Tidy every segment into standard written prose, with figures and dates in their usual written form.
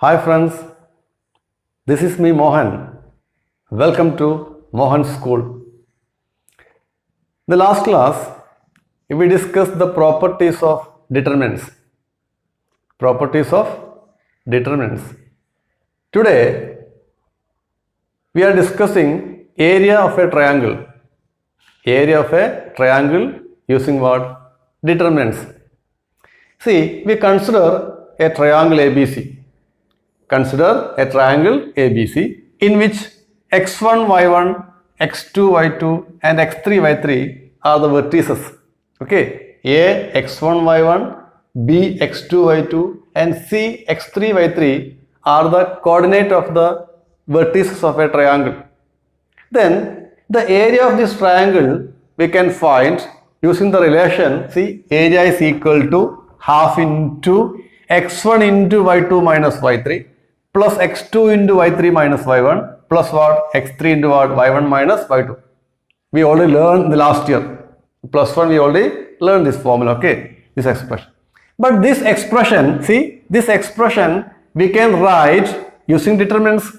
Hi friends, this is me Mohan. Welcome to Mohan School. In the last class, we discussed the properties of determinants. Properties of determinants. Today, we are discussing area of a triangle. Area of a triangle using what? Determinants. See, we consider a triangle ABC. Consider a triangle ABC in which x1, y1, x2, y2 and x3, y3 are the vertices. Okay, A, x1, y1, B, x2, y2 and C, x3, y3 are the coordinate of the vertices of a triangle. Then the area of this triangle we can find using the relation, see, area is equal to half into x1 into y2 minus y3 plus x2 into y3 minus y1 plus what? x3 into what? y1 minus y2. We already learned the last year. Plus 1 we already learned this formula, okay? This expression. But this expression, see, this expression we can write using determinants.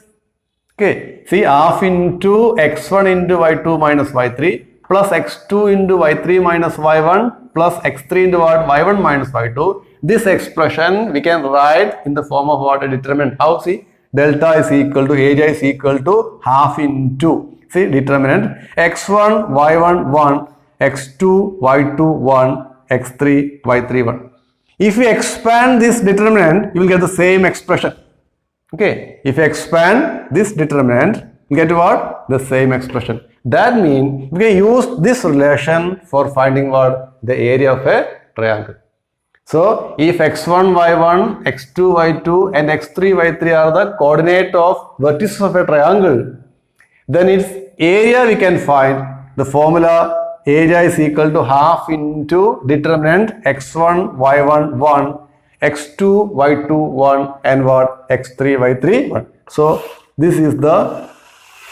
Okay, see, half into x1 into y2 minus y3 plus x2 into y3 minus y1 plus x3 into what? y1 minus y2. This expression we can write in the form of what? A determinant. How? See, delta is equal to area is equal to half into, see, determinant x1 y1 1 x2 y2 1 x3 y3 1. If we expand this determinant, you will get the same expression. Okay, if you expand this determinant, you get what? The same expression. That means we can use this relation for finding what? The area of a triangle. So, if x1, y1, x2, y2 and x3, y3 are the coordinate of vertices of a triangle, then its area we can find the formula area is equal to half into determinant x1, y1, 1, x2, y2, 1 and what? x3, y3, 1. So, this is the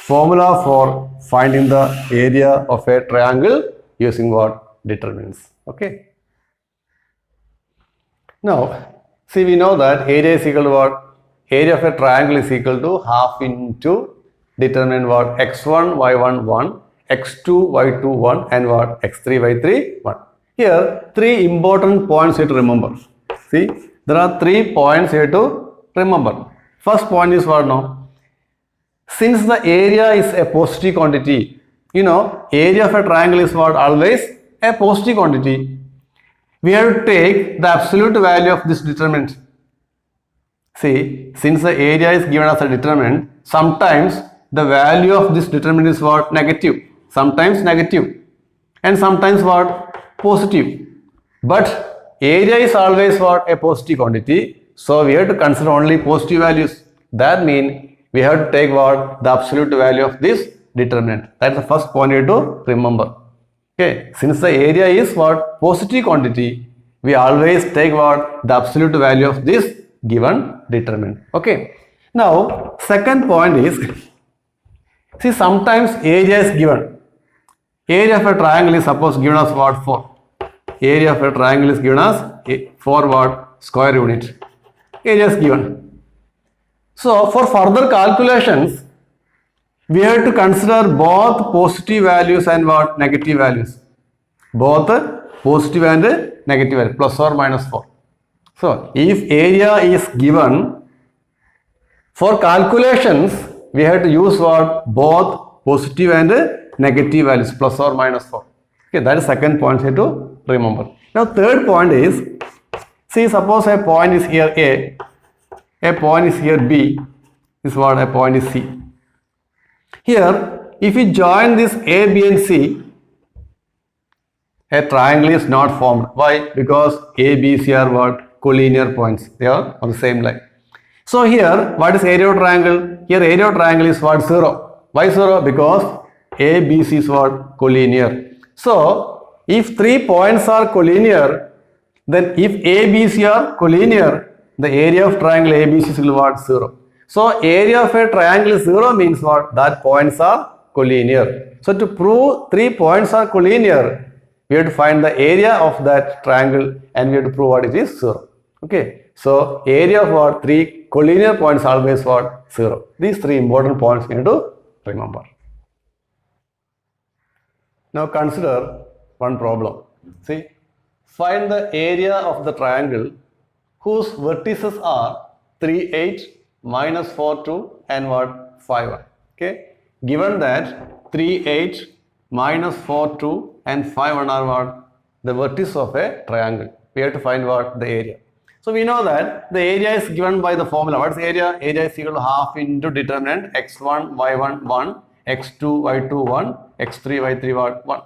formula for finding the area of a triangle using what? Determinants. Okay. Now, see, we know that area is equal to what? Area of a triangle is equal to half into determinant what? x1, y1, 1, x2, y2, 1 and what? x3, y3, 1. Here, three important points here to remember. See, there are 3 points here to remember. First point is what now? Since the area is a positive quantity, you know, area of a triangle is what? Always a positive quantity. We have to take the absolute value of this determinant. See, since the area is given as a determinant, sometimes the value of this determinant is what? Negative. Sometimes negative. And sometimes what? Positive. But area is always what? A positive quantity. So we have to consider only positive values. That means we have to take what? The absolute value of this determinant. That's the first point here to remember. Okay, since the area is what? Positive quantity, we always take what? The absolute value of this given determinant. Okay. Now, second point is, see, sometimes area is given. Area of a triangle is suppose given as what? 4. Area of a triangle is given as 4 what? Square unit. Area is given. So, for further calculations, we have to consider both positive values and what? Negative values. Both positive and negative values, plus or minus 4. So, if area is given, for calculations, we have to use what? Both positive and negative values, plus or minus 4. Okay, that is second point here to remember. Now, third point is, see, suppose a point is here A point is here B, is what? A point is C. Here, if we join this A, B and C, a triangle is not formed. Why? Because A, B, C are what? Collinear points. They are on the same line. So here, what is area of triangle? Here area of triangle is what? 0. Why 0? Because A, B, C is what? Collinear. So, if 3 points are collinear, then if A, B, C are collinear, the area of triangle A, B, C is what? 0. So, area of a triangle is 0 means what? That points are collinear. So, to prove 3 points are collinear, we have to find the area of that triangle and we have to prove what it is 0. Okay. So, area of what? 3 collinear points always what? 0. These three important points you need to remember. Now consider one problem. See, find the area of the triangle whose vertices are 3, 8, minus 4, 2 and what? 5, 1. Okay. Given that 3, 8, minus 4, 2 and 5, 1 are what? The vertices of a triangle. We have to find what? The area. So we know that the area is given by the formula. What is area? Area is equal to half into determinant x1, y1, 1, x2, y2, 1, x3, y3, 1.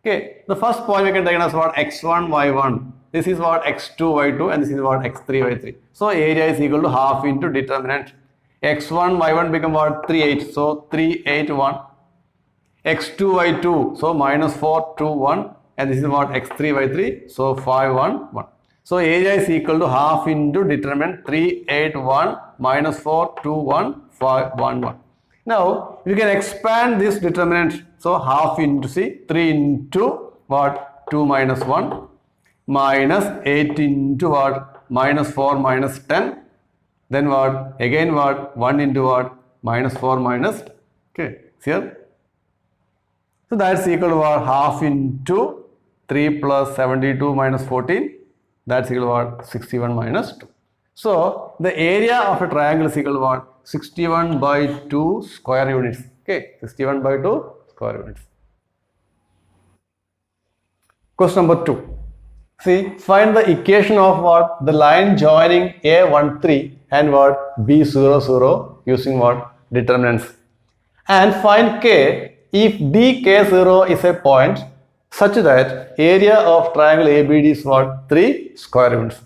Okay, the first point we can take as what? x1, y1. This is what? x2, y2 and this is what? x3, y3. So area is equal to half into determinant. x1, y1 become what? 3, 8. So 3, 8, 1. x2, y2. So minus 4, 2, 1. And this is what? x3, y3. So 5, 1, 1. So area is equal to half into determinant 3, 8, 1, minus 4, 2, 1, 5, 1, 1. Now, you can expand this determinant. So half into, see, 3 into what? 2 minus 1, minus 8 into what? Minus 4 minus 10. Then what? Again what? 1 into what? Minus 4 minus. Okay, here. So that's equal to what? Half into 3 plus 72 minus 14. That's equal to what? 61 minus 2. So the area of a triangle is equal to what? 61 by 2 square units. Okay, 61 by 2 square units. Question number 2. See, find the equation of what? The line joining A13 and what? B00 using what? Determinants. And find K if DK0 is a point such that area of triangle ABD is what? 3 square units.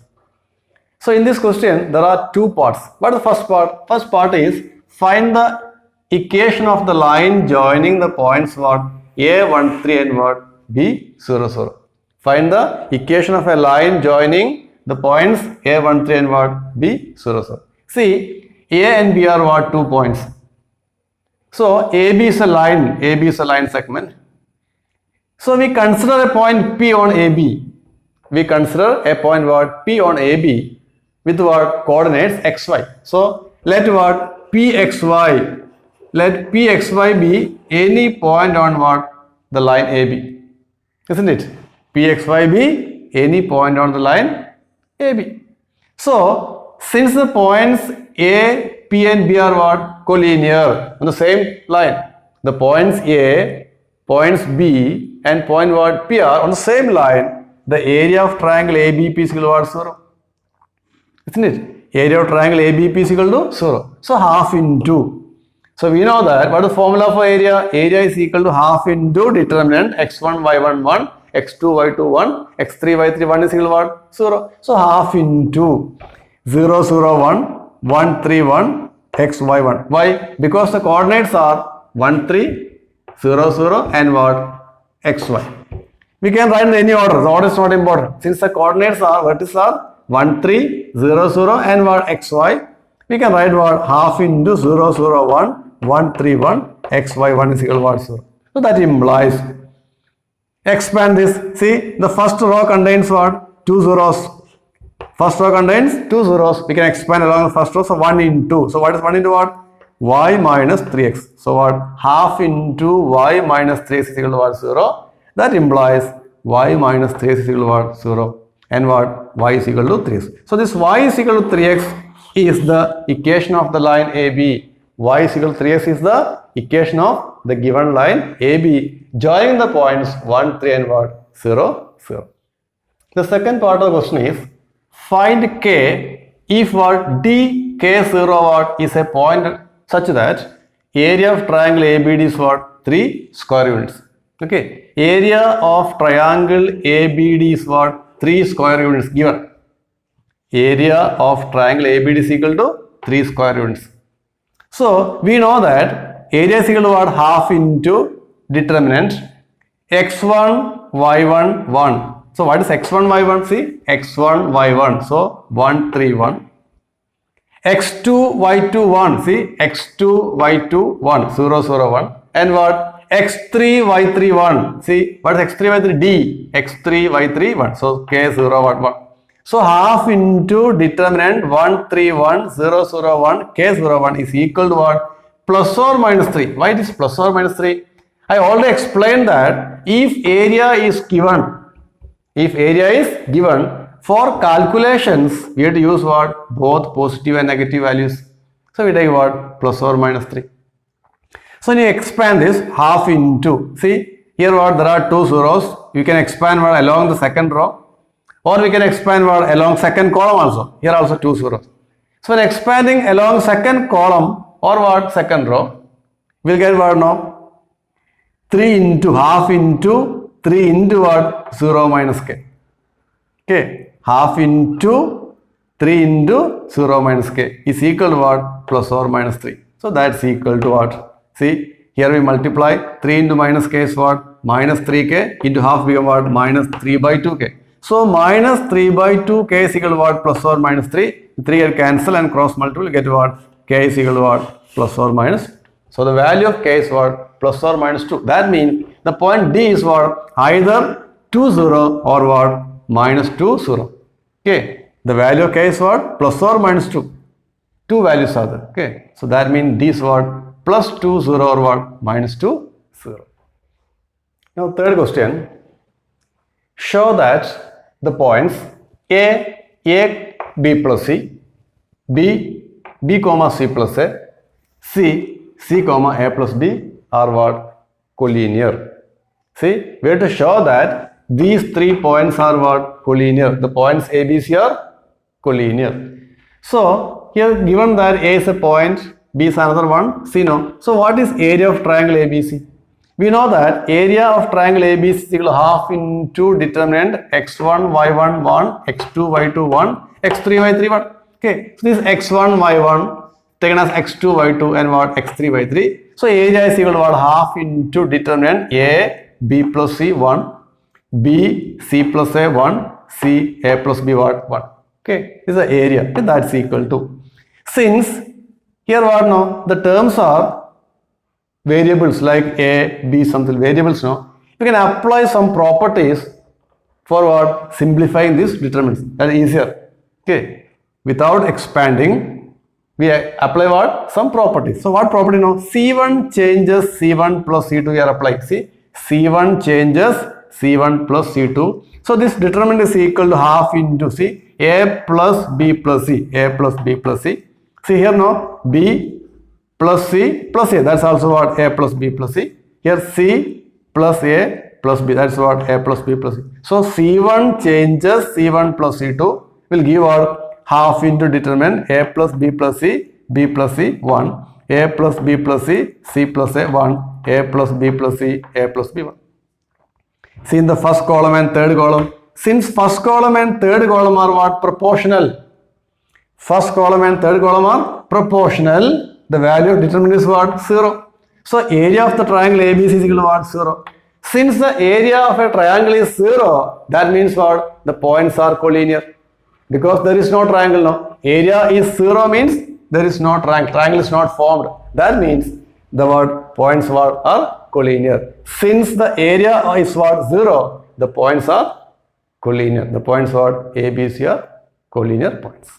So in this question there are two parts. What is the first part? First part is find the equation of the line joining the points what? A13 and what? B00. Find the equation of a line joining the points A13 and what? B00. See, A and B are what? 2 points. So AB is a line. AB is a line segment. So we consider a point P on AB. We consider a point what? P on AB with what? Coordinates xy. So let what? Pxy. Let Pxy be any point on what? The line AB. Isn't it? Pxy be any point on the line AB. So since the points A, P and B are what? Collinear on the same line. The points A, points B and point what? P are on the same line. The area of triangle ABP is equal to what? 0. Isn't it? Area of triangle ABP is equal to 0. So half into. So we know that what is the formula for area? Area is equal to half into determinant x1, y1, 1, x2, y2, 1, x3, y3, 1 is equal to what? 0. So half into 0, 0, 1, 1, 3, 1, x, y, 1. Why? Because the coordinates are 1, 3, 0, 0 and what? X, y. We can write in any order. The order is not important. Since the coordinates are, vertices are 1, 3, 0, 0 and what? X, y. We can write what? Half into 0, 0, 1, 1, 3, 1, x, y, 1 is equal to what? 0. So that implies, expand this. See, the first row contains what? 2 zeros. First row contains 2 zeros. We can expand along the first row. So 1 into. So what is 1 into what? Y minus 3x. So what? Half into y minus 3x is equal to what? 0. That implies y minus 3x is equal to what? 0. And what? Y is equal to 3x. So this y is equal to 3x is the equation of the line AB. Y is equal to 3x is the equation of the given line AB joining the points 1, 3 and what? 0, 0. The second part of the question is find K if what? DK0 what is a point such that area of triangle ABD is what? 3 square units. Okay. Area of triangle ABD is what? 3 square units given. Area of triangle ABD is equal to 3 square units. So we know that area is equal to what? Half into determinant x1, y1, 1. So what is x1, y1? See, x1, y1. So 1, 3, 1. x2, y2, 1. See, x2, y2, 1. 0, 0, 1. And what? x3, y3, 1. See, what is x3, y3? D. x3, y3, 1. So k0, what? 1. So half into determinant 1, 3, 1, 0, 0, 1, k 0, 1 is equal to what? Plus or minus 3. Why it is plus or minus 3? I already explained that if area is given, for calculations, we have to use what? Both positive and negative values. So we take what? Plus or minus 3. So when you expand this half into, see here what? There are two zeros. You can expand what along the second row, or we can expand what along second column also. Here also two zeros. So when expanding along second column or what? Second row, we'll get what now? 3 into half into 3 into what? 0 minus k. Okay, half into 3 into 0 minus k is equal to what? Plus or minus 3. So that's equal to what? See, here we multiply 3 into minus k is what? Minus 3k into half become what? Minus 3 by 2k. So minus 3 by 2k is equal to what? Plus or minus 3. 3 get cancel and cross multiple, get what? K is equal to what? Plus or minus. So the value of k is what? Plus or minus 2. That means the point D is what? Either 2, 0 or what? Minus 2, 0. Okay. The value of k is what? Plus or minus 2. Two values are there. Okay. So that means D is what? Plus 2, 0 or what? Minus 2, 0. Now third question. Show that the points A, B plus C, B comma C plus A, C comma A plus B are what? Collinear. See, we have to show that these 3 points are what? Collinear. The points A, B, C are collinear. So, here given that A is a point, B is another one, C no. So, what is area of triangle ABC? We know that area of triangle ABC is equal to half into determinant x1, y1, 1, x2, y2, 1, x3, y3, 1. Okay, so this x1, y1 taken as x2, y2 and what? x3, y3. So area is equal to what? Half into determinant A, B plus C, 1, B, C plus A, 1, C, A plus B, what? 1. Okay, this is the area. Okay, that's equal to. Since here what now? The terms are variables like A, B, something variables now. You can apply some properties for what? Simplifying these determinants. That is easier. Okay, without expanding, we apply what? Some properties. So what property now? C1 changes C1 plus C2 we are applying. See, C1 changes C1 plus C2. So this determinant is equal to half into C, A plus B plus C, A plus B plus C. See here now, B plus C plus A, that's also what? A plus B plus C. Here C plus A plus B, that's what? A plus B plus C. So C1 changes C1 plus C2 will give what? Half into determinant A plus B plus C, B plus C, 1, A plus B plus C, C plus A, 1, A plus B plus C, A plus B, 1. See in the first column and third column. Since first column and third column are what? Proportional. First column and third column are proportional. The value of determinant is what? 0. So area of the triangle ABC is equal to what? 0. Since the area of a triangle is 0, that means what? The points are collinear. Because there is no triangle now. Area is 0 means there is no triangle. Triangle is not formed. That means the word points are collinear. Since the area is what? 0, the points are collinear. The points what? A, B, C are collinear points.